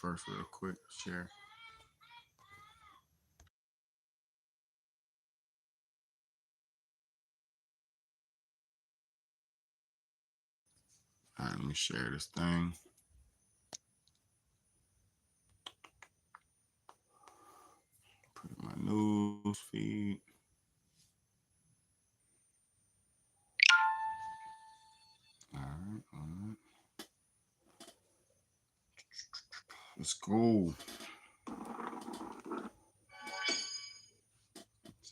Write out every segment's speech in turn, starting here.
first real quick. Share. All right, let me share this thing. Put in my news feed. All right, all right. Let's go.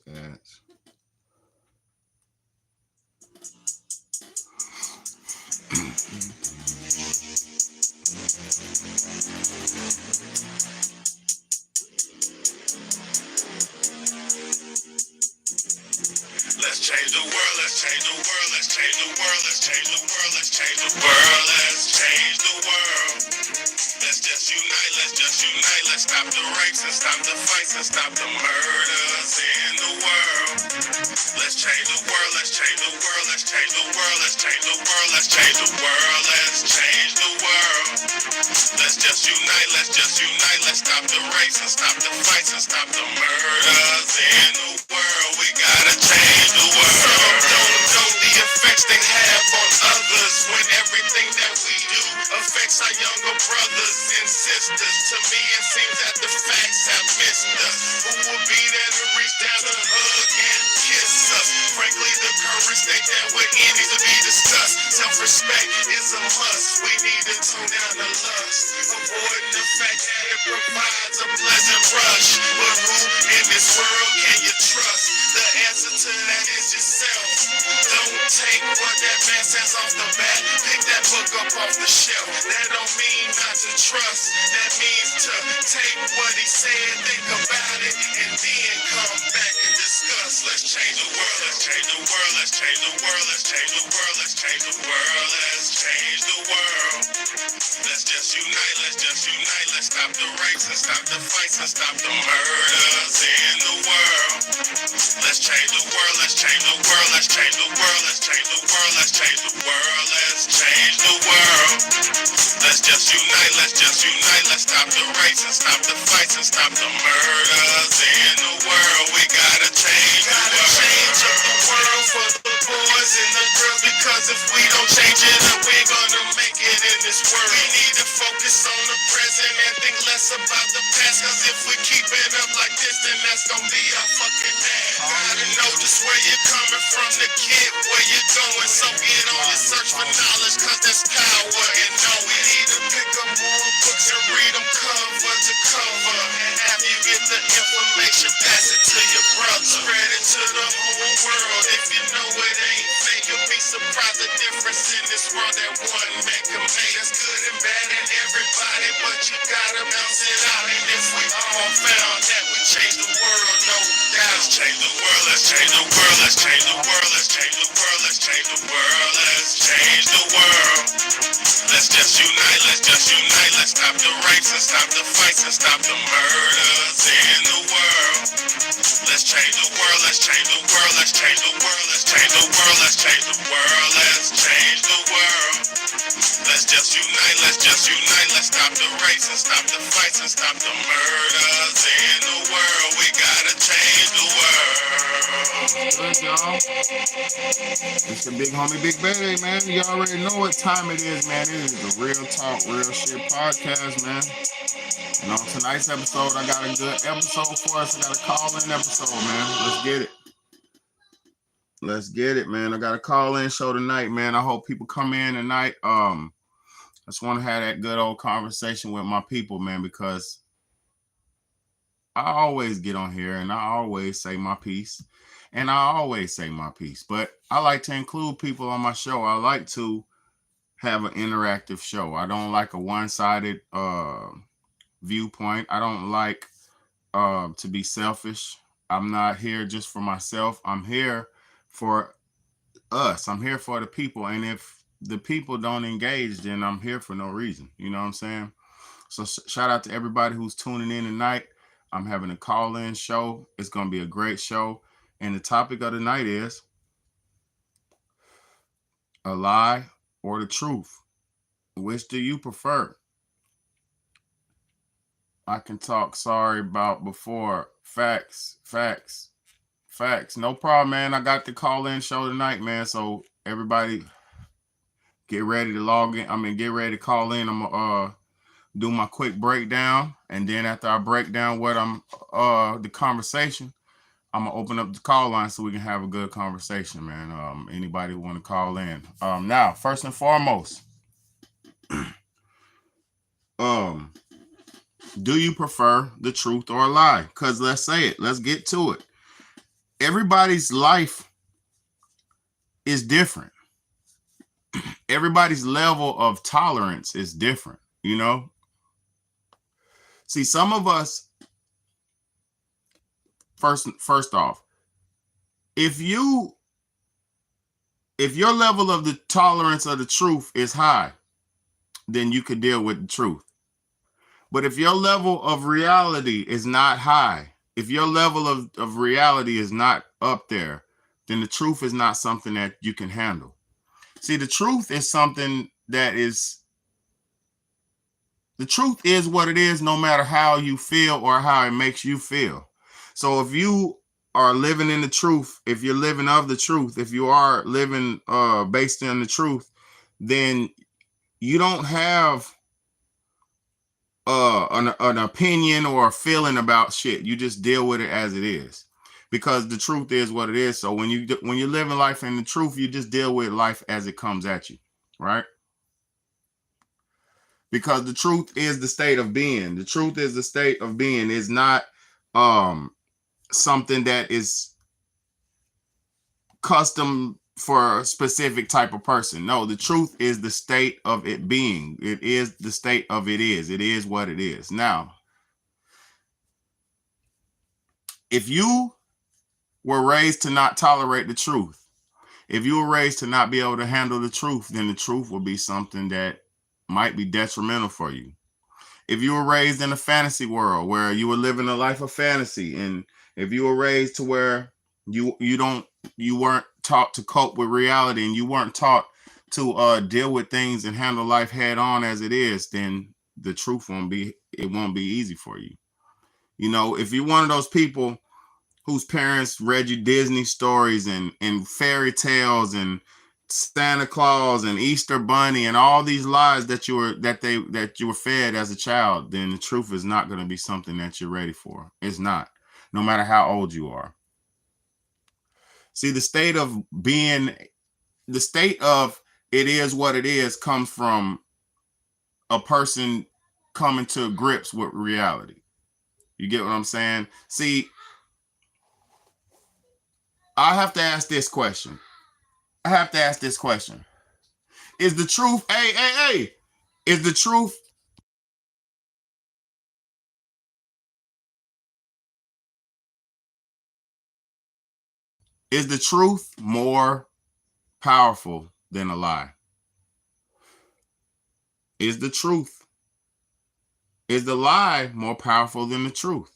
Ads. Let's change the world, let's change the world, let's change the world, let's change the world, let's change the world, let's change the world. Let's just unite, let's stop the rapes and stop the fights and stop the murders in the world. Let's change the world, let's change the world, let's change the world, let's change the world, let's change the world, let's change the world. Let's just unite, let's stop the rapes and stop the fights and stop the murders in the world. We gotta change the world. Some don't know the effects they have on others when everything that we do affects our younger brothers and sisters. To me, it seems that the facts have missed us. Who will be there to reach down and hug and kiss us? Frankly, the current state that we're in needs to be discussed. Self-respect is a must. We need to tone down the lust, avoiding the fact that it provides a pleasant rush. But who in this world can you trust? The answer to that is yourself. Don't take what that man says off the bat. Pick that book up off the shelf. That don't mean not to trust. That means to take what he said, think about it, and then come back and discuss. Let's change the world, let's change the world, let's change the world, let's change the world, let's change the world, let's change the world. Let's just unite, let's stop the rapes and stop the fights and stop the murders in the world. Let's change the world, let's change the world, let's change the world, let's change the world, let's change the world, let's change the world. Let's just unite, let's stop the rapes and stop the fights and stop the murders in the world. We gotta change the world. Gotta change up the world for the boys and the girls, because if we don't change it up, we're gonna make it in this world. We need to focus on the present and think less about the past, cause if we keep it up like this, then that's gonna be our fucking ass. Gotta know just where you're coming from to get where you're going, so get on your search for knowledge, cause there's power in knowing. We need to pick up more books and read them cover to cover, and after you get the information, pass it to your brother. Spread it to the whole world. If you know it ain't fake, you'll be surprised the difference in this world that one man can make. That's good and bad in everybody, but you gotta bounce it out. And if we all found that, we change the world, no doubt. Let's change the world, let's change the world, let's change the world, let's change the world, let's change the world, let's change the world. Let's just unite, let's stop the rapes and stop the fights and stop the murders in the world. Let's change the world, let's change the world, let's change the world, let's change the world, let's change the world, let's change the world. Let's just unite, let's stop the rapes and stop the fights and stop the murders in the world. We gotta change the world. Good, y'all. It's the big homie, Big Betty, man. You already know what time it is, man. It is the Real Talk, Real Shit podcast, man. And on tonight's episode, I got a good episode for us. I got a call-in episode, man. Let's get it. Let's get it, man. I got a call-in show tonight, man. I hope people come in tonight. I just want to have that good old conversation with my people, man, because I always get on here and I always say my piece. And I always say my piece. But I like to include people on my show. I like to have an interactive show. I don't like a one-sided viewpoint. I don't like to be selfish. I'm not here just for myself. I'm here for us. I'm here for the people. And if the people don't engage, then I'm here for no reason. You know what I'm saying? So shout out to everybody who's tuning in tonight. I'm having a call-in show. It's going to be a great show. And the topic of the night is a lie or the truth. Which do you prefer? I can talk. Sorry about before. Facts. No problem, man. I got the call in show tonight, man. So everybody get ready to log in. I mean, get ready to call in. I'm gonna do my quick breakdown, and then after I break down what I'm the conversation, I'm gonna open up the call line so we can have a good conversation, man. Anybody want to call in? Now, first and foremost, um, do you prefer the truth or a lie? Cause let's say it. Let's get to it. Everybody's life is different. Everybody's level of tolerance is different. You know. See, some of us first off, if your level of the tolerance of the truth is high, then you could deal with the truth. But if your level of reality is not high, if your level of reality is not up there, then the truth is not something that you can handle. See, the truth is something that is, the truth is what it is, no matter how you feel or how it makes you feel. So if you are living in the truth, if you're living of the truth, if you are living based on the truth, then you don't have an opinion or a feeling about shit. You just deal with it as it is, because the truth is what it is. So when you're living life in the truth, you just deal with life as it comes at you, right? Because the truth is the state of being. The truth is the state of being. Is not something that is custom for a specific type of person. No, the truth is the state of it being. It is the state of it is. It is what it is. Now, if you were raised to not tolerate the truth, if you were raised to not be able to handle the truth, then the truth will be something that might be detrimental for you. If you were raised in a fantasy world where you were living a life of fantasy, and if you were raised to where you weren't taught to cope with reality, and you weren't taught to deal with things and handle life head on as it is, then the truth won't be easy for you. You know, if you're one of those people whose parents read you Disney stories and fairy tales and Santa Claus and Easter Bunny and all these lies that you were fed as a child, then the truth is not going to be something that you're ready for. It's not, no matter how old you are. See, the state of it is what it is comes from a person coming to grips with reality. You get what I'm saying? See, I have to ask this question. Is the truth, is the truth more powerful than a lie? Is the lie more powerful than the truth?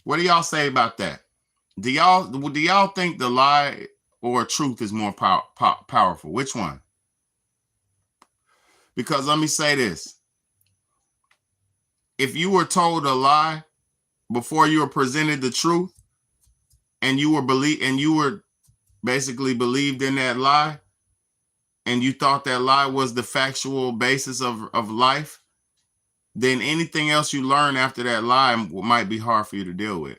What do y'all say about that? Do y'all think the lie or truth is more powerful? Which one? Because let me say this. If you were told a lie before you were presented the truth, and you were basically believed in that lie, and you thought that lie was the factual basis of life, then anything else you learn after that lie might be hard for you to deal with.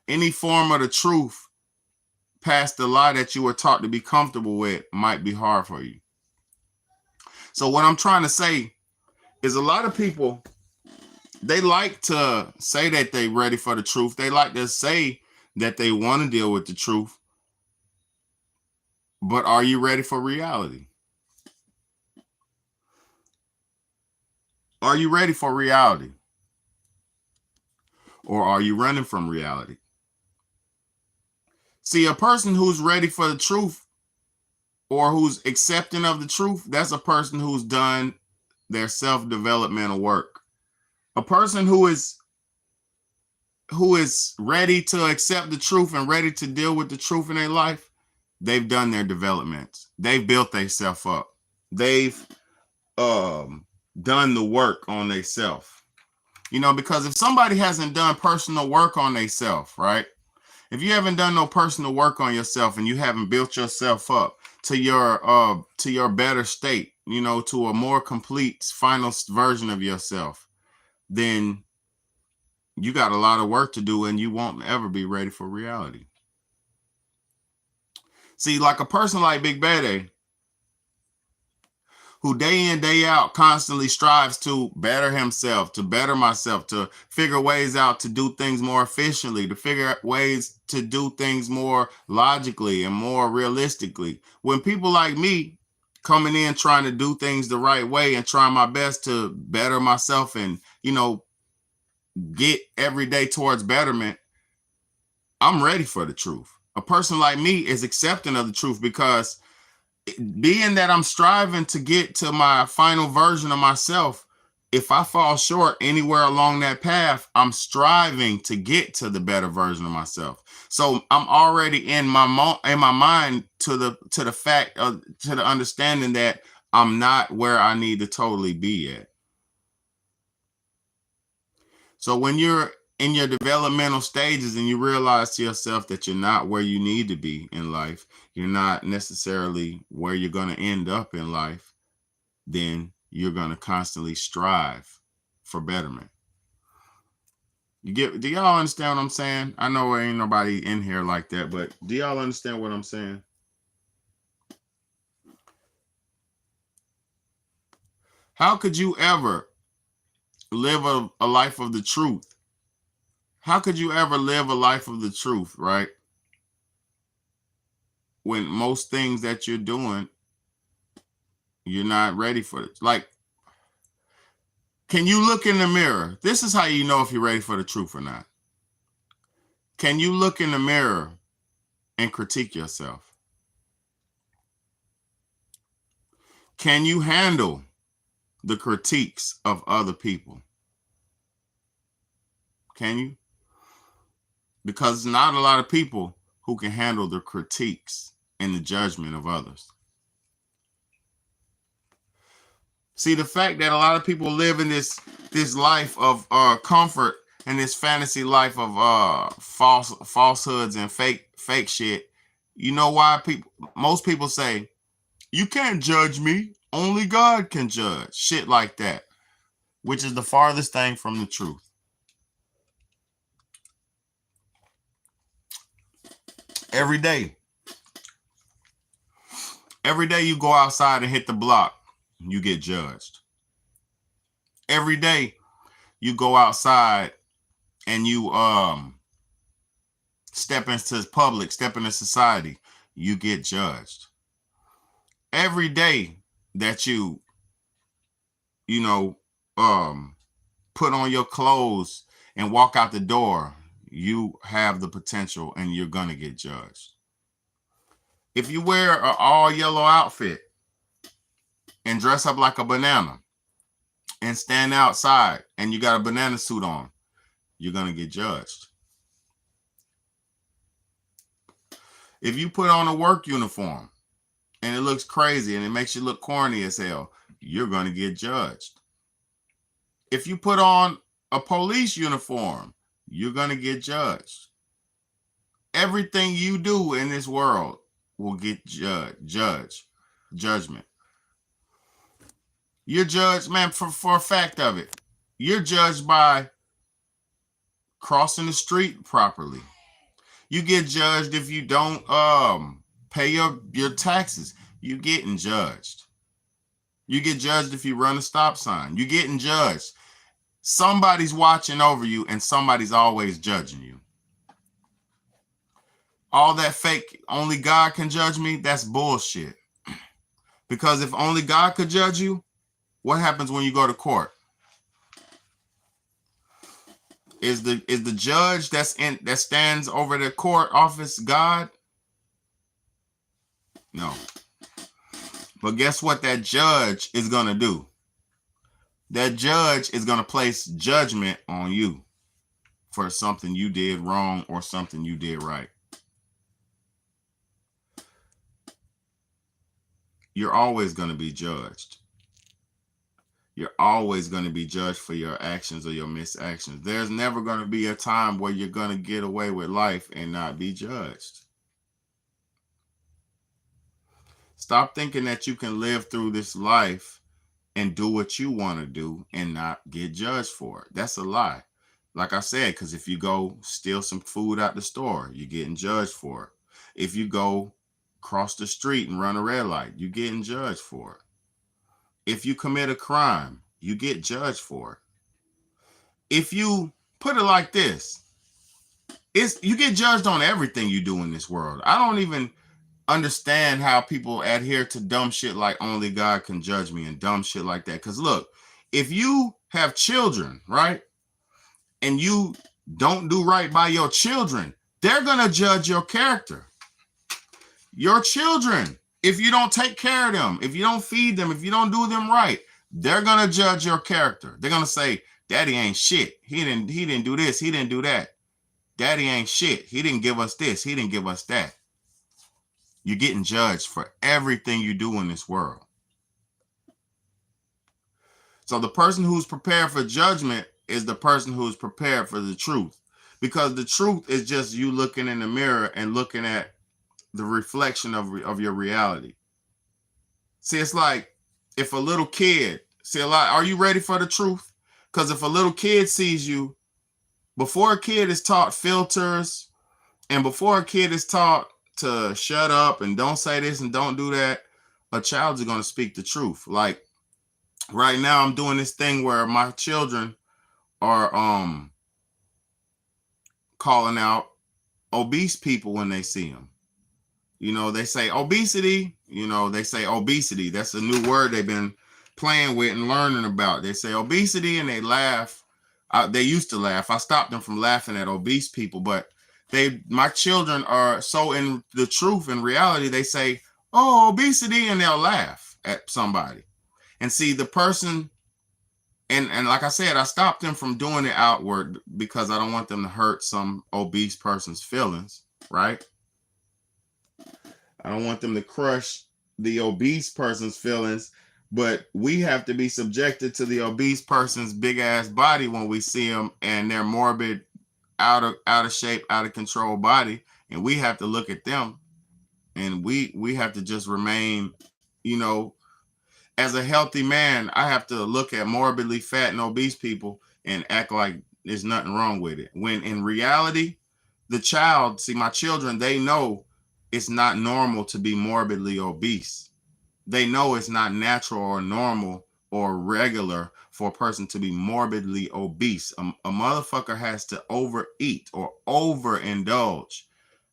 Any form of the truth past the lie that you were taught to be comfortable with might be hard for you. So what I'm trying to say is, a lot of people, they like to say that they're ready for the truth. They like to say that they want to deal with the truth. But are you ready for reality? Are you ready for reality? Or are you running from reality? See, a person who's ready for the truth or who's accepting of the truth, that's a person who's done their self-developmental work. A person who is ready to accept the truth and ready to deal with the truth in their life, they've done their development. They've built themselves up. They've done the work on themselves. You know, because if somebody hasn't done personal work on themselves, right? If you haven't done no personal work on yourself and you haven't built yourself up to your better state, you know, to a more complete final version of yourself, then you got a lot of work to do and you won't ever be ready for reality. See, like a person like Big Bad, who day in, day out constantly strives to better himself, to better myself, to figure ways out to do things more efficiently, to figure out ways to do things more logically and more realistically. When people like me coming in trying to do things the right way and trying my best to better myself and, you know, get every day towards betterment, I'm ready for the truth. A person like me is accepting of the truth because being that I'm striving to get to my final version of myself, if I fall short anywhere along that path, I'm striving to get to the better version of myself. So I'm already in my mind to the fact of to the understanding that I'm not where I need to totally be at. So when you're in your developmental stages and you realize to yourself that you're not where you need to be in life, you're not necessarily where you're going to end up in life, then you're going to constantly strive for betterment. Do y'all understand what I'm saying? I know there ain't nobody in here like that, but do y'all understand what I'm saying? How could you ever live a life of the truth? How could you ever live a life of the truth, right? When most things that you're doing, you're not ready for it. Like, can you look in the mirror? This is how you know if you're ready for the truth or not. Can you look in the mirror and critique yourself? Can you handle the critiques of other people? Can you? Because not a lot of people who can handle the critiques and the judgment of others. See, the fact that a lot of people live in this life of comfort and this fantasy life of falsehoods and fake shit. You know why most people say, you can't judge me, only God can judge. Shit like that, which is the farthest thing from the truth. Every day you go outside and hit the block, you get judged. Every day you go outside and you step into public, step into society, you get judged. Every day that you put on your clothes and walk out the door, you have the potential and you're gonna get judged. If you wear an all yellow outfit and dress up like a banana and stand outside and you got a banana suit on, you're gonna get judged. If you put on a work uniform and it looks crazy and it makes you look corny as hell, you're gonna get judged. If you put on a police uniform, you're gonna get judged. Everything you do in this world will get judgment. You're judged, man, for a fact of it. You're judged by crossing the street properly. You get judged if you don't pay your taxes. You're getting judged. You get judged if you run a stop sign. You're getting judged. Somebody's watching over you and somebody's always judging you. All that fake, only God can judge me, that's bullshit. Because if only God could judge you, what happens when you go to court? Is the judge that stands over the court office God? No. But guess what that judge is going to do? That judge is going to place judgment on you for something you did wrong or something you did right. You're always going to be judged. You're always going to be judged for your actions or your misactions. There's never going to be a time where you're going to get away with life and not be judged. Stop thinking that you can live through this life and do what you want to do and not get judged for it. That's a lie. Like I said, because if you go steal some food out the store, you're getting judged for it. If you go cross the street and run a red light, you're getting judged for it. If you commit a crime, you get judged for it. If you put it like this, you get judged on everything you do in this world. I don't even understand how people adhere to dumb shit like only God can judge me and dumb shit like that. Because look, if you have children, right, and you don't do right by your children, they're going to judge your character. Your children, if you don't take care of them, if you don't feed them, if you don't do them right, they're going to judge your character. They're going to say, Daddy ain't shit. He didn't do this. He didn't do that. Daddy ain't shit. He didn't give us this. He didn't give us that. You're getting judged for everything you do in this world. So the person who's prepared for judgment is the person who's prepared for the truth, because the truth is just you looking in the mirror and looking at the reflection of your reality. See, it's like if a little kid, are you ready for the truth? Because if a little kid sees you, before a kid is taught filters and before a kid is taught to shut up and don't say this and don't do that, a child is going to speak the truth. Like right now I'm doing this thing where my children are calling out obese people when they see them. You know, they say obesity, That's a new word they've been playing with and learning about. They say obesity and they laugh. They used to laugh. I stopped them from laughing at obese people, but my children are so in the truth and reality. They say, oh, obesity, and they'll laugh at somebody. And see the person, and like I said, I stopped them from doing it outward because I don't want them to hurt some obese person's feelings, right? I don't want them to crush the obese person's feelings, but we have to be subjected to the obese person's big ass body when we see them and their morbid, out of shape, out of control body, and we have to look at them, and we have to just remain, as a healthy man, I have to look at morbidly fat and obese people and act like there's nothing wrong with it. When in reality, my children, they know it's not normal to be morbidly obese. They know it's not natural or normal or regular for a person to be morbidly obese. A motherfucker has to overeat or overindulge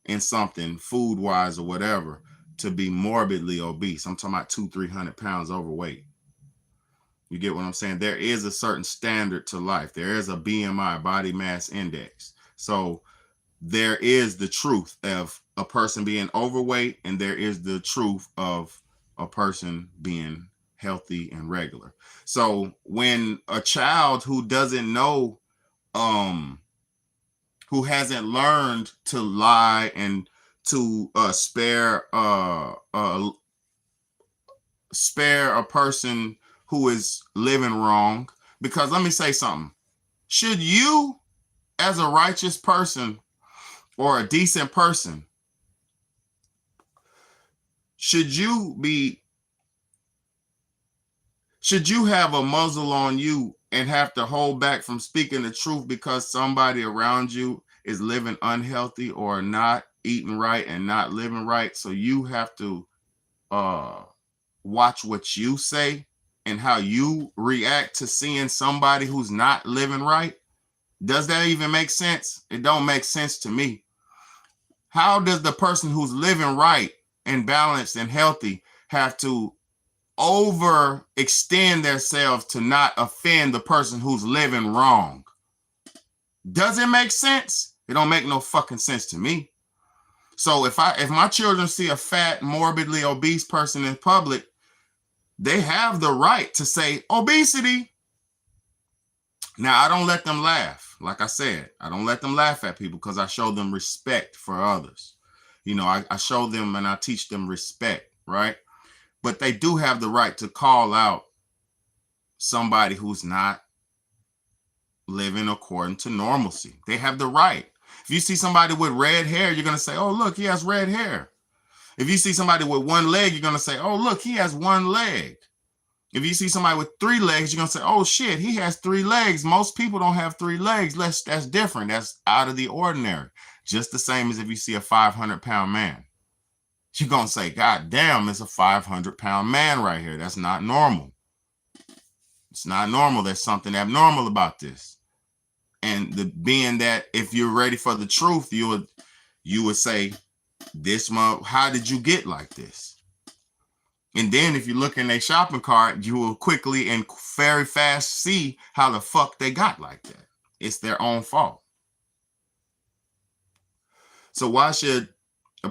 in something food-wise or whatever to be morbidly obese. I'm talking about 200-300 pounds overweight. You get what I'm saying? There is a certain standard to life. There is a BMI, body mass index. So there is the truth of a person being overweight, and there is the truth of a person being healthy and regular. So when a child who doesn't know, who hasn't learned to lie and to spare a person who is living wrong, because let me say something. Should you, as a righteous person or a decent person, should you have a muzzle on you and have to hold back from speaking the truth because somebody around you is living unhealthy or not eating right and not living right? So you have to watch what you say and how you react to seeing somebody who's not living right? Does that even make sense? It don't make sense to me. How does the person who's living right and balanced and healthy have to overextend themselves to not offend the person who's living wrong? Does it make sense? It don't make no fucking sense to me. So if my children see a fat, morbidly obese person in public, they have the right to say obesity. Now, I don't let them laugh. Like I said, I don't let them laugh at people because I show them respect for others. I show them and I teach them respect, right? But they do have the right to call out somebody who's not living according to normalcy. They have the right. If you see somebody with red hair, you're going to say, oh, look, he has red hair. If you see somebody with one leg, you're going to say, oh, look, he has one leg. If you see somebody with 3 legs, you're going to say, oh, shit, he has 3 legs. Most people don't have 3 legs. That's different. That's out of the ordinary. Just the same as if you see a 500-pound man. You're going to say, God damn, it's a 500-pound man right here. That's not normal. It's not normal. There's something abnormal about this. And being that if you're ready for the truth, you would say, this month, how did you get like this? And then if you look in their shopping cart, you will quickly and very fast see how the fuck they got like that. It's their own fault. So why should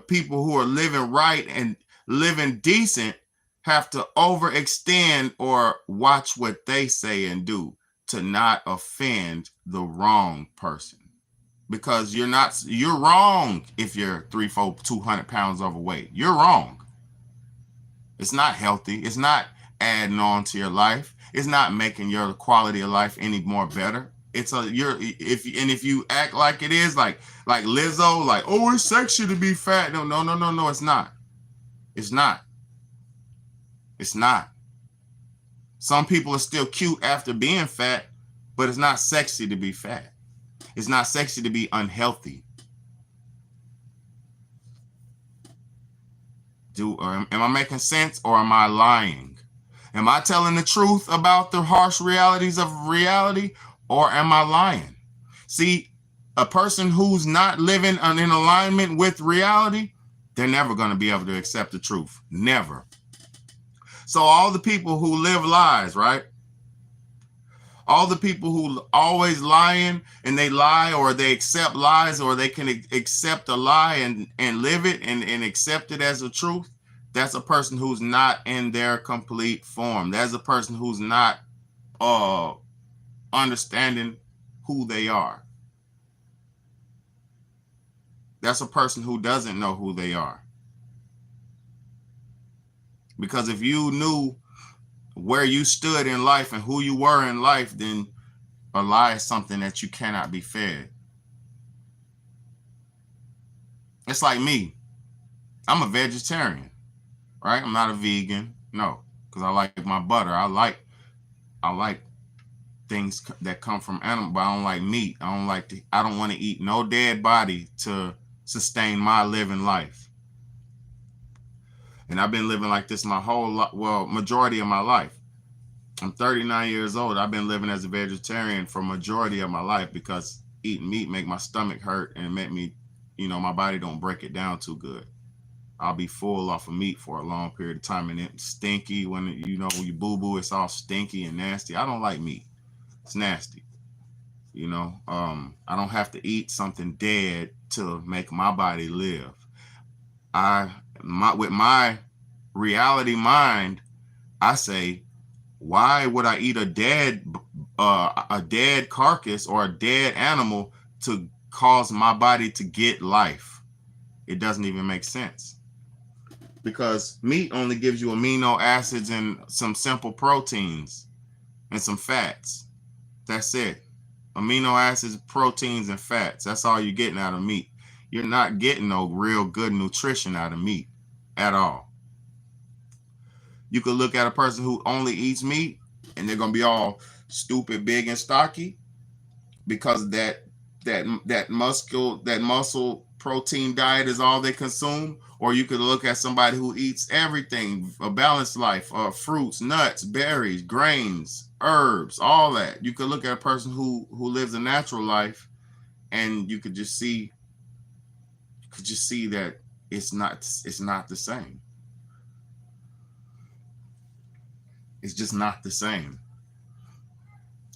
people who are living right and living decent have to overextend or watch what they say and do to not offend the wrong person? Because you're wrong if you're 200 pounds overweight. You're wrong. It's not healthy. It's not adding on to your life. It's not making your quality of life any more better. If you act like it is, like Lizzo, like, oh, it's sexy to be fat. No, it's not. It's not. It's not. Some people are still cute after being fat, but it's not sexy to be fat. It's not sexy to be unhealthy. Am I making sense or am I lying? Am I telling the truth about the harsh realities of reality or am I lying? See, a person who's not living in alignment with reality, they're never going to be able to accept the truth. Never. So all the people who live lies, right? All the people who always lying and they lie or they accept lies or they can accept a lie and live it and accept it as a truth, that's a person who's not in their complete form. That's a person who's not understanding who they are. That's a person who doesn't know who they are. Because if you knew where you stood in life and who you were in life, then a lie is something that you cannot be fed. It's like me. I'm a vegetarian, right? I'm not a vegan. No, because I like my butter. I like things that come from animal, but I don't like meat. I don't want to eat no dead body to sustain my living life. And I've been living like this my majority of my life. I'm 39 years old. I've been living as a vegetarian for majority of my life because eating meat make my stomach hurt and make me, my body don't break it down too good. I'll be full off of meat for a long period of time and it's stinky when when you boo-boo, it's all stinky and nasty. I don't like meat. It's nasty. I don't have to eat something dead to make my body live. With my reality mind, I say, why would I eat a dead carcass or a dead animal to cause my body to get life? It doesn't even make sense. Because meat only gives you amino acids and some simple proteins and some fats. That's it. Amino acids, proteins, and fats. That's all you're getting out of meat. You're not getting no real good nutrition out of meat at all. You could look at a person who only eats meat and they're going to be all stupid, big, and stocky because that muscle protein diet is all they consume. Or you could look at somebody who eats everything, a balanced life, fruits, nuts, berries, grains, herbs, all that. You could look at a person who lives a natural life and you could just see that it's not the same. It's just not the same.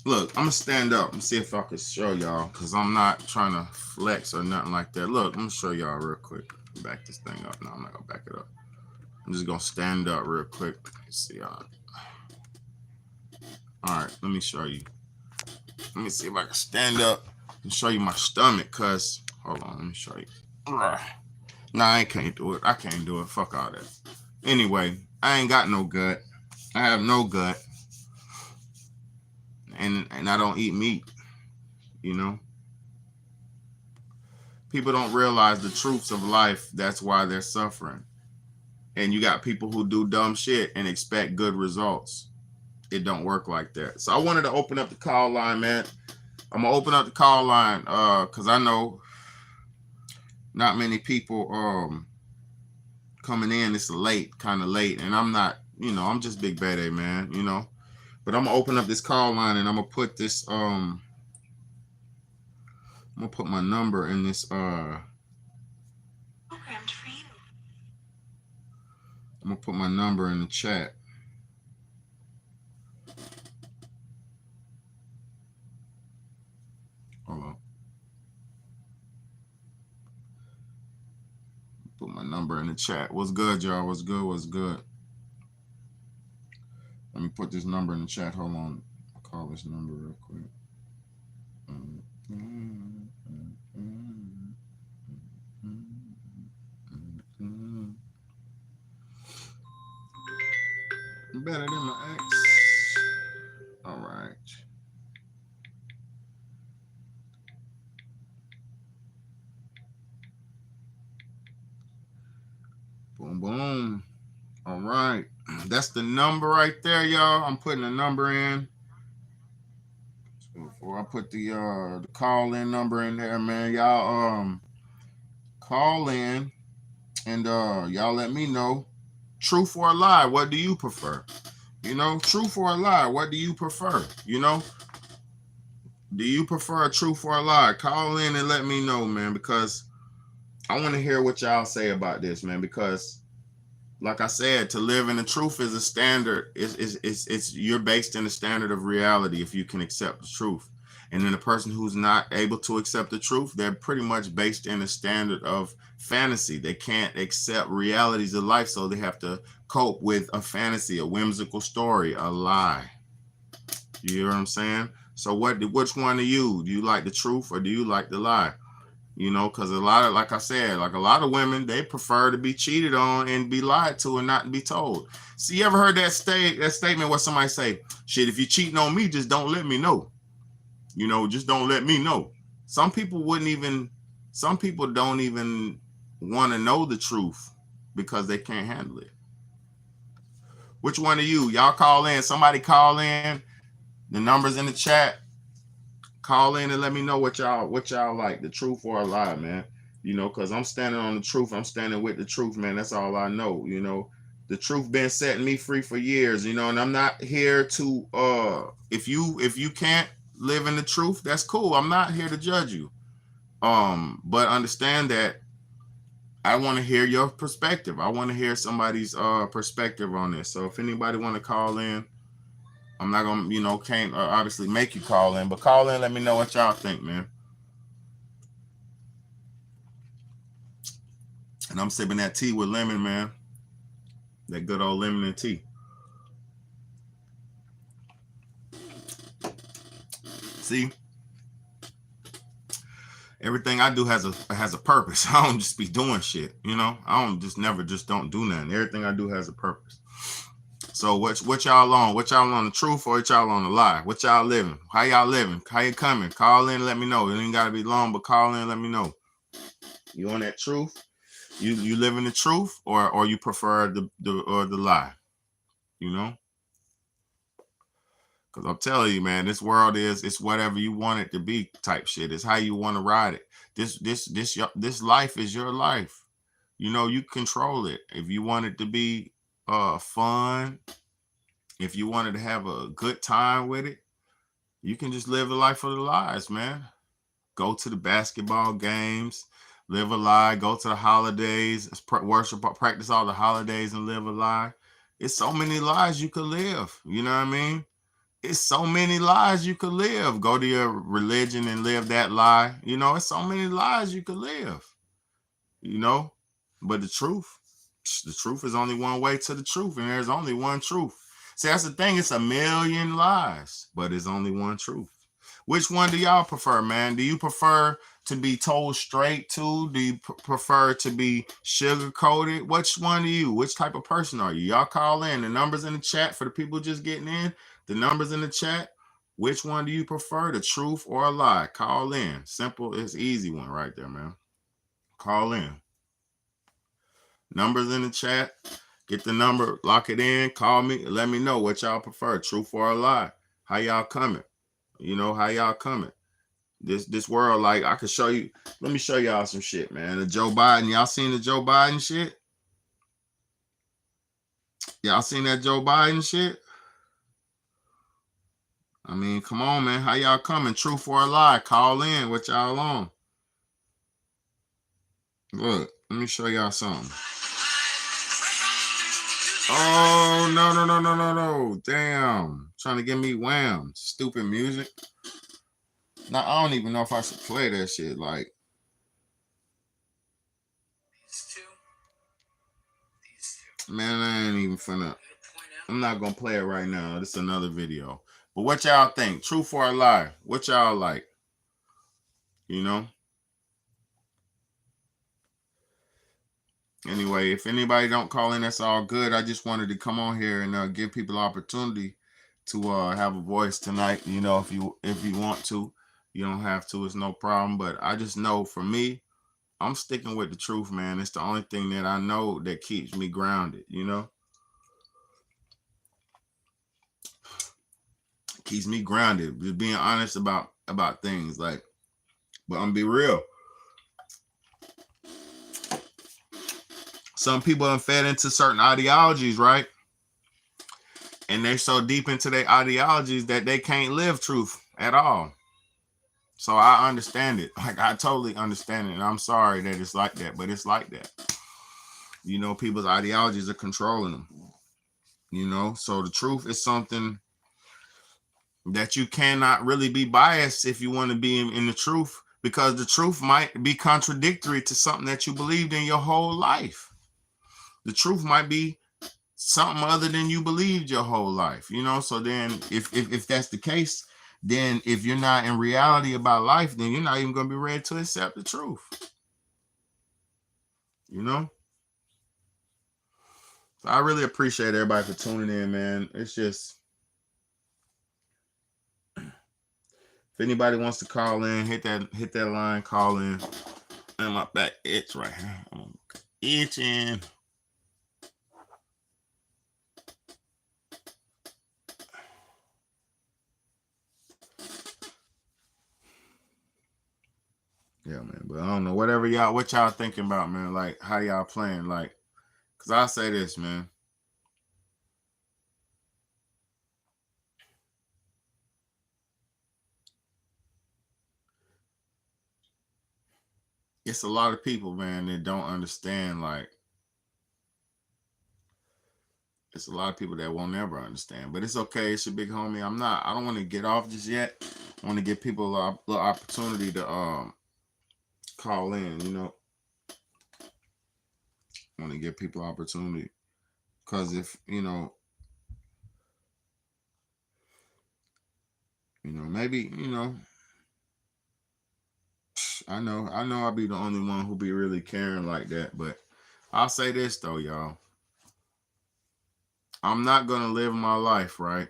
Look, I'm gonna stand up and see if I can show y'all, because I'm not trying to flex or nothing like that. Look, I'm gonna show y'all real quick. Back this thing up. No, I'm not gonna back it up. I'm just gonna stand up real quick. Let's see y'all. All right, let me show you. Let me see if I can stand up and show you my stomach, cause hold on, let me show you. Nah, I can't do it. I can't do it. Fuck all that. Anyway, I ain't got no gut. I have no gut. and I don't eat meat. You know, people don't realize the truths of life. That's why they're suffering. And you got people who do dumb shit and expect good results. It don't work like that. So I wanted to open up the call line, man. I'm gonna open up the call line because I know not many people coming in. It's late, kind of late, and I'm not, I'm just Big Bad A, man, But I'm gonna open up this call line and I'm gonna put this I'm gonna put my number in this programmed for you. I'm gonna put my number in the chat. Hold on. Put my number in the chat. What's good, y'all? What's good? What's good? Let me put this number in the chat. Hold on. I'll call this number real quick. Better than my ex. All right. Boom, boom. All right. That's the number right there, y'all. I'm putting the number in. So before I put the call-in number in there, man, y'all call in and y'all let me know. Truth or a lie, what do you prefer? Truth or a lie, what do you prefer? Do you prefer a truth or a lie? Call in and let me know, man, because I want to hear what y'all say about this, man, because like I said, to live in the truth is a standard. It's you're based in the standard of reality if you can accept the truth. And then the person who's not able to accept the truth, they're pretty much based in a standard of fantasy. They can't accept realities of life, so they have to cope with a fantasy, a whimsical story, a lie. You hear what I'm saying? So which one are you? Do you like the truth or do you like the lie? Because like I said, like a lot of women, they prefer to be cheated on and be lied to and not be told. See, you ever heard that statement where somebody say, shit, if you're cheating on me, just don't let me know. Just don't let me know. Some people don't even want to know the truth because they can't handle it. Which one of you? Y'all call in. Somebody call in. The number's in the chat. Call in and let me know what y'all like, the truth or a lie, man. Because I'm standing on the truth. I'm standing with the truth, man. That's all I know. The truth been setting me free for years, and I'm not here to if you can't live in the truth, that's cool. I'm not here to judge you. But understand that I want to hear your perspective. I want to hear somebody's perspective on this. So if anybody want to call in, I'm not gonna, can't obviously make you call in, but call in, let me know what y'all think, man. And I'm sipping that tea with lemon, man. That good old lemon and tea. See, everything I do has a purpose. I don't just be doing shit, I don't don't do nothing. Everything I do has a purpose. So what y'all on? What y'all on, the truth or what y'all on the lie? What y'all living? How y'all living? How you coming? Call in and let me know. It ain't gotta be long, but call in and let me know. You on that truth? You live in the truth or you prefer the lie? Because I'm telling you, man, this world it's whatever you want it to be type shit. It's how you want to ride it. This life is your life. You control it. If you want it to be fun, if you wanted to have a good time with it, you can just live a life of the lies, man. Go to the basketball games, live a lie. Go to the holidays, worship, practice all the holidays and live a lie. It's so many lies you could live. You know what I mean? It's so many lies you could live. Go to your religion and live that lie. It's so many lies you could live. But the truth is only one way to the truth, and there's only one truth. See, that's the thing. It's a million lies, but it's only one truth. Which one do y'all prefer, man? Do you prefer to be told straight to? Do you prefer to be sugar-coated? Which one are you? Which type of person are you? Y'all call in. The number's in the chat for the people just getting in. The number's in the chat. Which one do you prefer, the truth or a lie? Call in. Simple, it's easy one right there, man. Call in. Numbers in the chat. Get the number, lock it in, call me, let me know what y'all prefer, truth or a lie. How y'all coming? You know, how y'all coming? This world, like, I could show you. Let me show y'all some shit, man. The Joe Biden, y'all seen the Joe Biden shit? Y'all seen that Joe Biden shit? I mean, come on, man. How y'all coming? Truth or a lie? Call in. What y'all on? Look, let me show y'all something. Oh, no. Damn. Trying to get me wham. Stupid music. Now, I don't even know if I should play that shit. Like, man, I ain't even finna. I'm not gonna play it right now. This is another video. But what y'all think? Truth or a lie? What y'all like? You know? Anyway, if anybody don't call in, that's all good. I just wanted to come on here and give people opportunity to have a voice tonight. You know, if you want to, you don't have to. It's no problem. But I just know for me, I'm sticking with the truth, man. It's the only thing that I know that keeps me grounded. You know, keeps me grounded. Just being honest about things. Like, but I'm gonna be real. Some people have fed into certain ideologies, right? And they're so deep into their ideologies that they can't live truth at all. So I understand it. Like, I totally understand it. And I'm sorry that it's like that, but it's like that. You know, people's ideologies are controlling them. You know, so the truth is something that you cannot really be biased if you want to be in the truth, because the truth might be contradictory to something that you believed in your whole life. The truth might be something other than you believed your whole life, you know. So then if that's the case, then if you're not in reality about life, then you're not even going to be ready to accept the truth, you know. So I really appreciate everybody for tuning in, man. It's just, if anybody wants to call in, hit that line, call in. And my back itch right here. I'm itching. Yeah, man. But I don't know. What y'all thinking about, man? Like, how y'all playing? Like, cause I say this, man. It's a lot of people, man, that don't understand. Like, it's a lot of people that won't ever understand. But it's okay. It's your big homie. I don't want to get off just yet. I want to give people a little opportunity to call in, you know. I want to give people opportunity. Because if, you know, maybe, you know, I know I'll be the only one who be really caring like that. But I'll say this, though, y'all. I'm not going to live my life, right?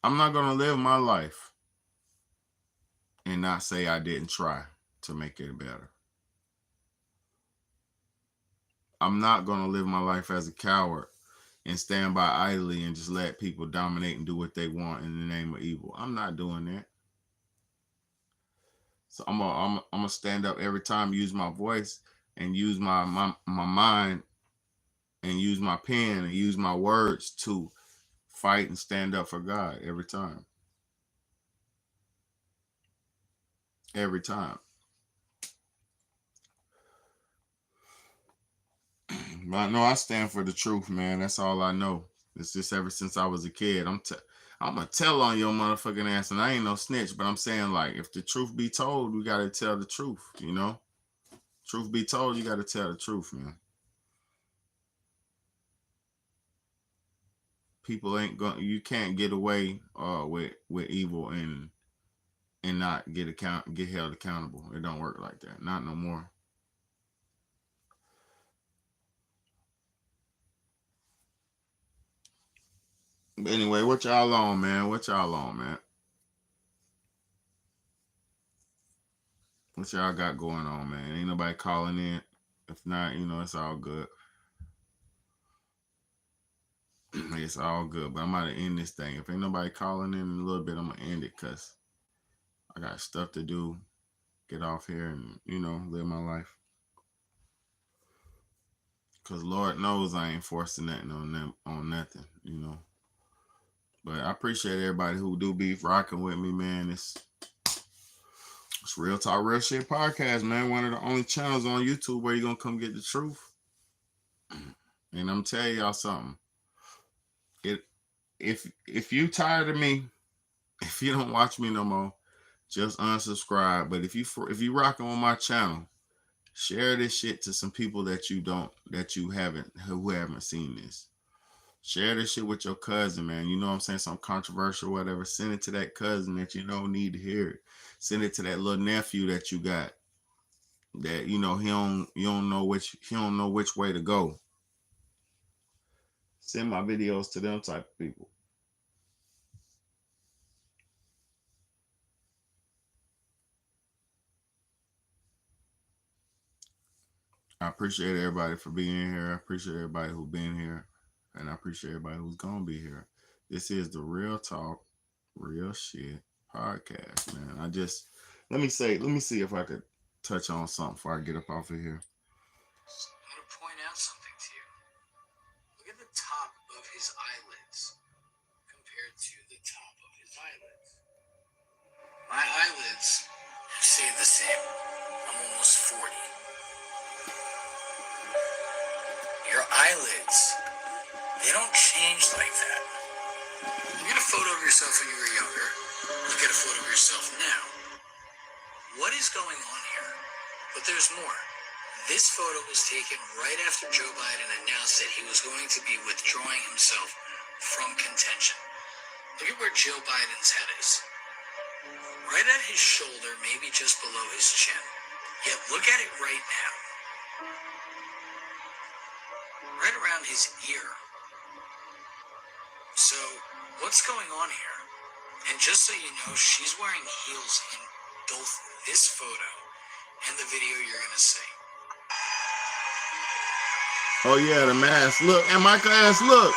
I'm not going to live my life and not say I didn't try to make it better. I'm not going to live my life as a coward and stand by idly and just let people dominate and do what they want in the name of evil. I'm not doing that. So I'm gonna stand up every time, use my voice and use my mind and use my pen and use my words to fight and stand up for God every time. Every time. But I know I stand for the truth, man. That's all I know. It's just ever since I was a kid. I'm gonna tell on your motherfucking ass, and I ain't no snitch, but I'm saying, like, if the truth be told, we gotta tell the truth, you know? Truth be told, you gotta tell the truth, man. People ain't going. You can't get away with evil and not get held accountable. It don't work like that. Not no more. But anyway, what y'all on, man? What y'all on, man? What y'all got going on, man? Ain't nobody calling in. If not, it's all good. It's all good. But I'm about to end this thing. If ain't nobody calling in a little bit, I'm gonna end it because I got stuff to do. Get off here and live my life. Cause Lord knows I ain't forcing nothing on them on nothing, But I appreciate everybody who do be rocking with me, man. It's Real Talk Real Shit podcast, man. One of the only channels on YouTube where you gonna come get the truth. And I'm telling y'all something. If you tired of me, if you don't watch me no more, just unsubscribe. But if you rocking on my channel, share this shit to some people who haven't seen this. Share this shit with your cousin, man. You know what I'm saying? Something controversial, whatever. Send it to that cousin that need to hear it. Send it to that little nephew that you got. That he don't know which way to go. Send my videos to them type of people. I appreciate everybody for being here. I appreciate everybody who's been here. And I appreciate everybody who's going to be here. This is the Real Talk, Real Shit podcast, man. Let me see if I could touch on something before I get up off of here. I'm going to point out something to you. Look at the top of his eyelids compared to the top of his eyelids. My eyelids have stayed the same. I'm almost 40. Your eyelids, they don't change like that. Look at a photo of yourself when you were younger. Look at a photo of yourself now. What is going on here? But there's more. This photo was taken right after Joe Biden announced that he was going to be withdrawing himself from contention. Look at where Joe Biden's head is. Right at his shoulder, maybe just below his chin. Yet look at it right now. Right around his ear. So, what's going on here? And just so you know, she's wearing heels in both this photo and the video you're going to see. Oh, yeah, the mask. Look, and Michael ass, look.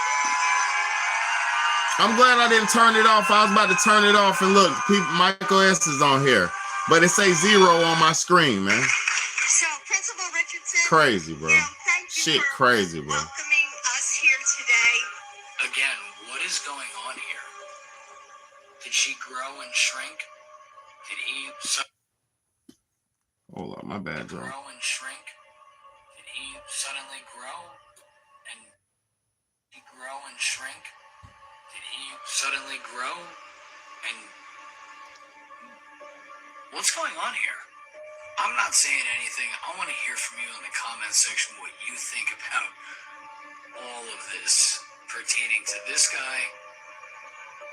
I'm glad I didn't turn it off. I was about to turn it off and look, Michael S. is on here. But it says 0 on my screen, man. So, Principal Richardson. Crazy, bro. Thank you Shit for crazy, bro. welcoming us here today. Again, what is going on here? Did she grow and shrink? Did he Hold up, my bad, Joe. grow and shrink? Did he suddenly grow? And he grow and shrink? Did he suddenly grow? And what's going on here? I'm not saying anything. I want to hear from you in the comment section what you think about all of this pertaining to this guy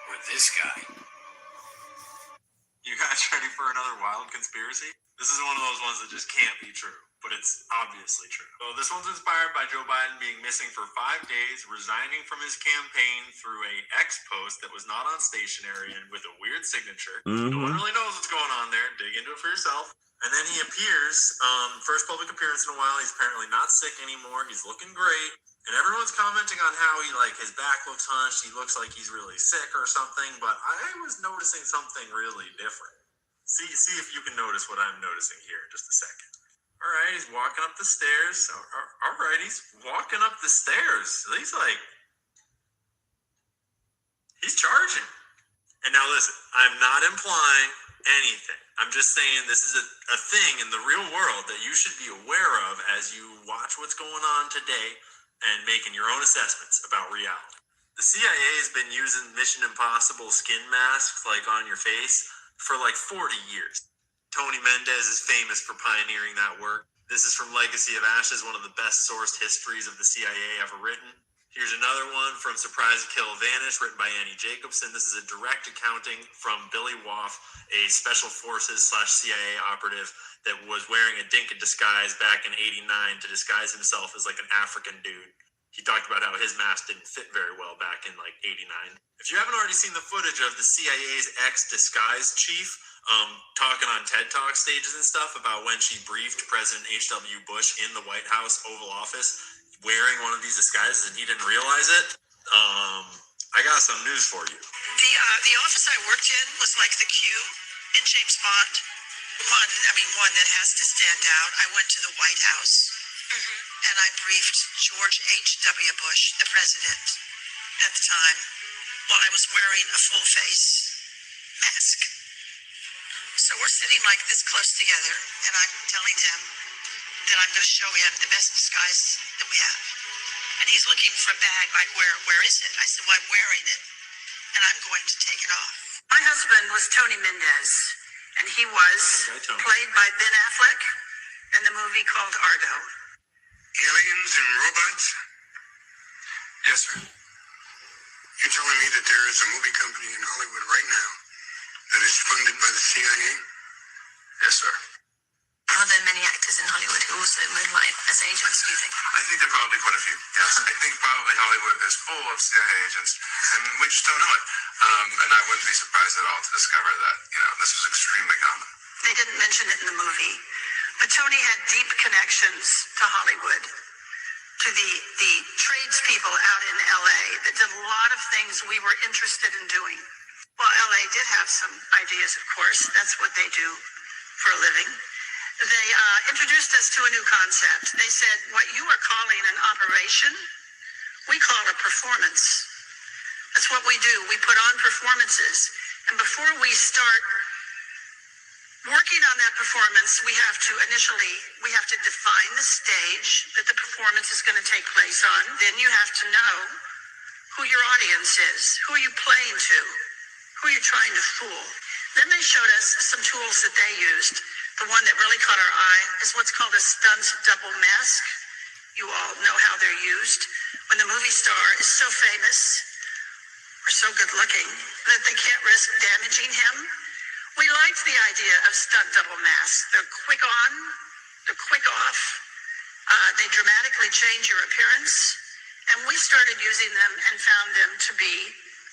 or this guy. You guys ready for another wild conspiracy? This is one of those ones that just can't be true, but it's obviously true. So this one's inspired by Joe Biden being missing for 5 days, resigning from his campaign through a X post that was not on stationery and with a weird signature. No one really knows what's going on there. Dig into it for yourself. And then he appears, first public appearance in a while. He's apparently not sick anymore. He's looking great. And everyone's commenting on how his back looks hunched. He looks like he's really sick or something. But I was noticing something really different. See if you can notice what I'm noticing here in just a second. All right, he's walking up the stairs. All right, he's walking up the stairs. He's charging. And now listen, I'm not implying anything. I'm just saying this is a thing in the real world that you should be aware of as you watch what's going on today and making your own assessments about reality. The CIA has been using Mission Impossible skin masks on your face for 40 years. Tony Mendez is famous for pioneering that work. This is from Legacy of Ashes, one of the best sourced histories of the CIA ever written. Here's another one from Surprise Kill Vanish, written by Annie Jacobson. This is a direct accounting from Billy Woff, a Special Forces /CIA operative that was wearing a Dinka disguise back in '89 to disguise himself as an African dude. He talked about how his mask didn't fit very well back in like '89. If you haven't already seen the footage of the CIA's ex-disguise chief talking on TED Talk stages and stuff about when she briefed President H.W. Bush in the White House Oval Office wearing one of these disguises and he didn't realize it, I got some news for you. The office I worked in was like the Q in James Bond. One that has to stand out. I went to the White House and I briefed George H.W. Bush, the president at the time, while I was wearing a full face mask. So we're sitting like this close together and I'm telling him that I'm going to show him the best disguise that we have. And he's looking for a bag, like, where is it? I said, well, I'm wearing it, and I'm going to take it off. My husband was Tony Mendez, and he was played by Ben Affleck in the movie called Argo. Aliens and robots? Yes, sir. You're telling me that there is a movie company in Hollywood right now that is funded by the CIA? Yes, sir. Are there many actors in Hollywood who also moonlight as agents, do you think? I think there are probably quite a few, yes. I think probably Hollywood is full of CIA agents, and we just don't know it. And I wouldn't be surprised at all to discover that, this is extremely common. They didn't mention it in the movie, but Tony had deep connections to Hollywood, to the tradespeople out in LA that did a lot of things we were interested in doing. Well, LA did have some ideas, of course. That's what they do for a living. They introduced us to a new concept. They said, what you are calling an operation, we call a performance. That's what we do. We put on performances. And before we start working on that performance, we have to define the stage that the performance is going to take place on. Then you have to know who your audience is. Who are you playing to? Who are you trying to fool? Then they showed us some tools that they used. The one that really caught our eye is what's called a stunt double mask. You all know how they're used. When the movie star is so famous or so good looking that they can't risk damaging him. We liked the idea of stunt double masks. They're quick on, they're quick off. They dramatically change your appearance. And we started using them and found them to be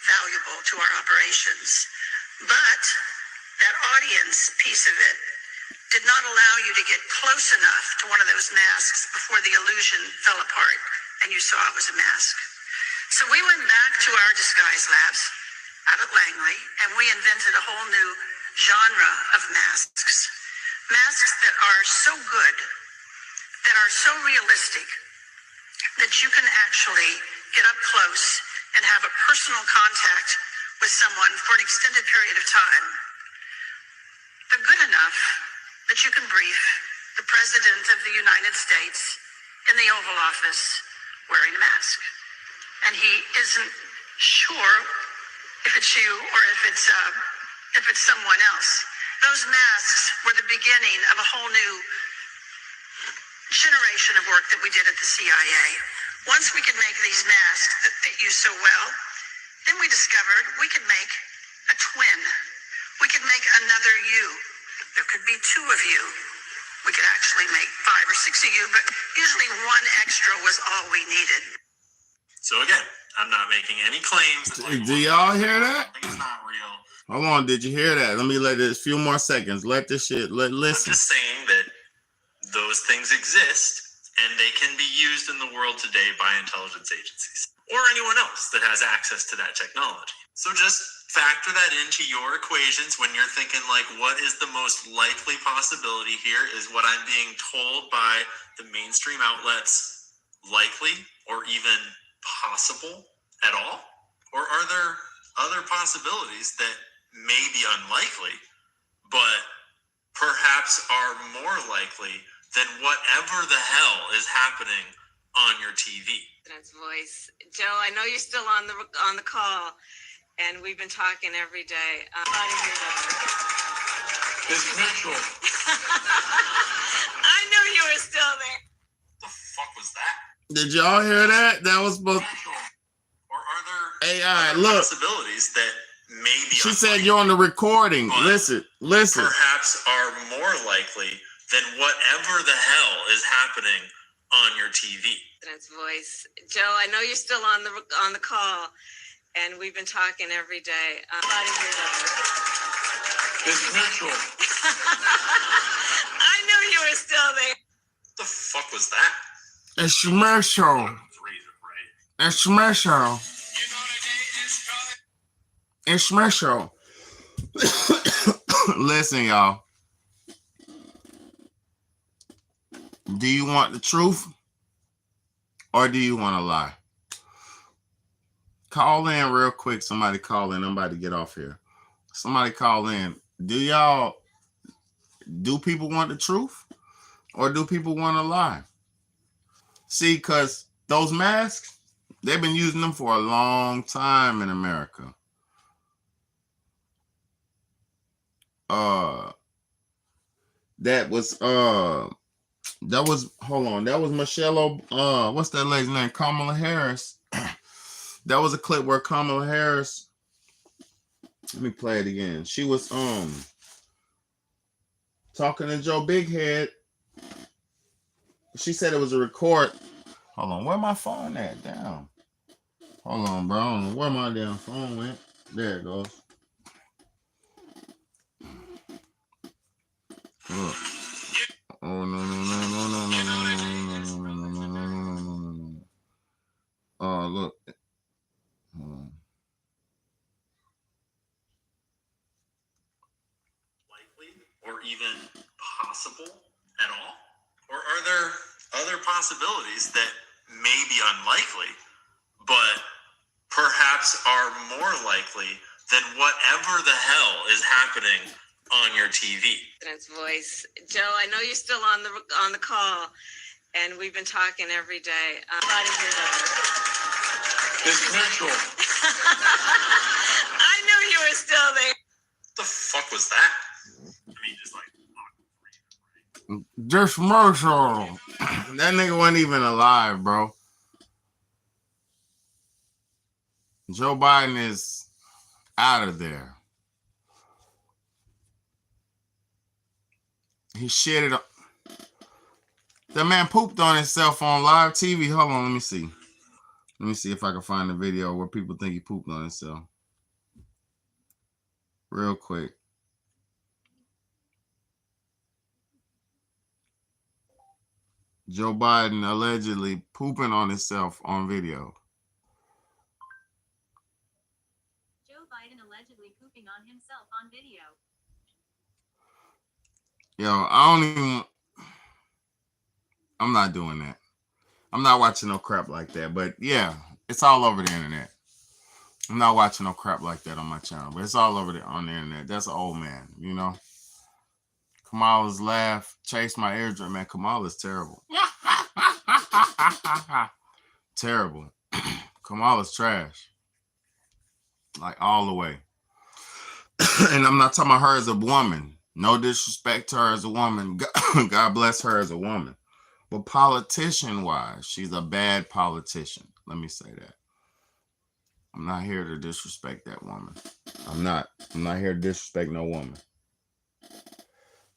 valuable to our operations. But that audience piece of it did not allow you to get close enough to one of those masks before the illusion fell apart and you saw it was a mask. So we went back to our disguise labs out at Langley and we invented a whole new genre of masks. Masks that are so good, that are so realistic, that you can actually get up close and have a personal contact with someone for an extended period of time. They're good enough that you can brief the President of the United States in the Oval Office wearing a mask. And he isn't sure if it's you or if it's someone else. Those masks were the beginning of a whole new generation of work that we did at the CIA. Once we could make these masks that fit you so well, then we discovered we could make a twin. We could make another you. There could be two of you. We could actually make 5 or 6 of you, but usually one extra was all we needed. So again, I'm not making any claims. Do y'all hear that? It's not real. Hold on, did you hear that? Let me let it a few more seconds. Let this shit listen. I'm just saying that those things exist and they can be used in the world today by intelligence agencies or anyone else that has access to that technology. So just factor that into your equations when you're thinking like, what is the most likely possibility here? Is what I'm being told by the mainstream outlets likely or even possible at all? Or are there other possibilities that may be unlikely, but perhaps are more likely than whatever the hell is happening on your TV? Voice, Joe. I know you're still on the call, and we've been talking every day. It's Mitchell. I knew you were still there. What the fuck was that? Did y'all hear that? That was supposed. Or are there AI, other look. possibilities that maybe She said you're on the recording. But Listen. perhaps are more likely than whatever the hell is happening on your TV. President's voice. Joe, I know you're still on the call, and we've been talking every day. It's Mitchell. I knew you were still there. The fuck was that? It's commercial. It's commercial. It's commercial. Listen, y'all. Do you want the truth or do you want to lie? Call in real quick. Somebody call in. I'm about to get off here. Somebody call in. Do people want the truth or do people want to lie? See, because those masks, they've been using them for a long time in America. That was Michelle, what's that lady's name? Kamala Harris. That was a clip where Kamala Harris, let me play it again. She was talking to Joe Bighead. She said it was a record. Hold on, where my phone at? Down. Hold on, bro. I don't know where my damn phone went. There it goes. Look. Oh no. Oh look. Likely or even possible at all? Or are there other possibilities that may be unlikely, but perhaps are more likely than whatever the hell is happening on your TV? President's voice. Joe, I know you're still on the call, and we've been talking every day. It's Mitchell. I knew you were still there. The fuck was that? I mean, just like. Just commercial. That nigga wasn't even alive, bro. Joe Biden is out of there. He shitted up. The man pooped on himself on live TV. Hold on, let me see. Let me see if I can find the video where people think he pooped on himself. Real quick. Joe Biden allegedly pooping on himself on video. Joe Biden allegedly pooping on himself on video. Yo, I'm not doing that. I'm not watching no crap like that. But yeah, it's all over the internet. I'm not watching no crap like that on my channel, but it's all over on the internet. That's an old man, you know. Kamala's laugh chased my eardrum, man. Kamala's terrible. Terrible. Kamala's trash. Like all the way. And I'm not talking about her as a woman. No disrespect to her as a woman. God bless her as a woman. But politician-wise, she's a bad politician. Let me say that. I'm not here to disrespect that woman. I'm not here to disrespect no woman.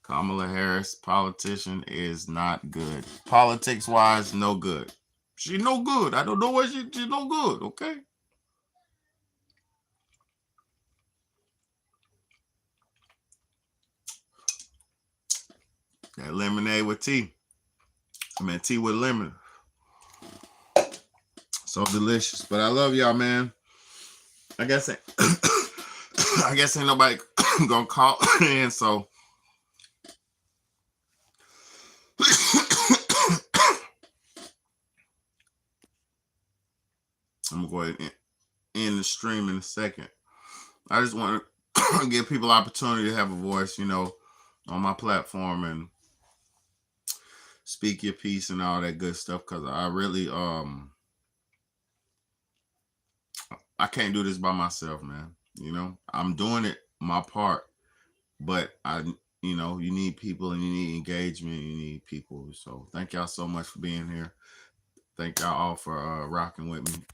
Kamala Harris, politician, is not good. Politics-wise, no good. She's no good. I don't know why she's no good, okay? That lemonade with tea. I mean, tea with lemon. So delicious. But I love y'all, man. I guess ain't nobody gonna call in, so I'm gonna go ahead and end the stream in a second. I just want to give people opportunity to have a voice, you know, on my platform and speak your piece and all that good stuff, because I really I can't do this by myself, man. You know, I'm doing it my part, but you know, you need people and you need engagement, you need people. So thank y'all so much for being here. Thank y'all all for rocking with me.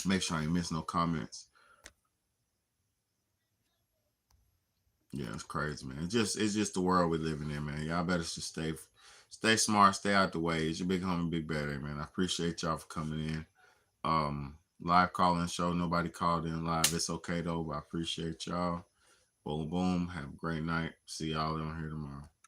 Make sure I ain't miss no comments. Yeah, it's crazy, man. It's just the world we're living in, man. Y'all better just Stay smart, stay out the way. It's your big homie, Big Bad A, man. I appreciate y'all for coming in. Live calling show. Nobody called in live. It's okay though, but I appreciate y'all. Boom, boom. Have a great night. See y'all on here tomorrow.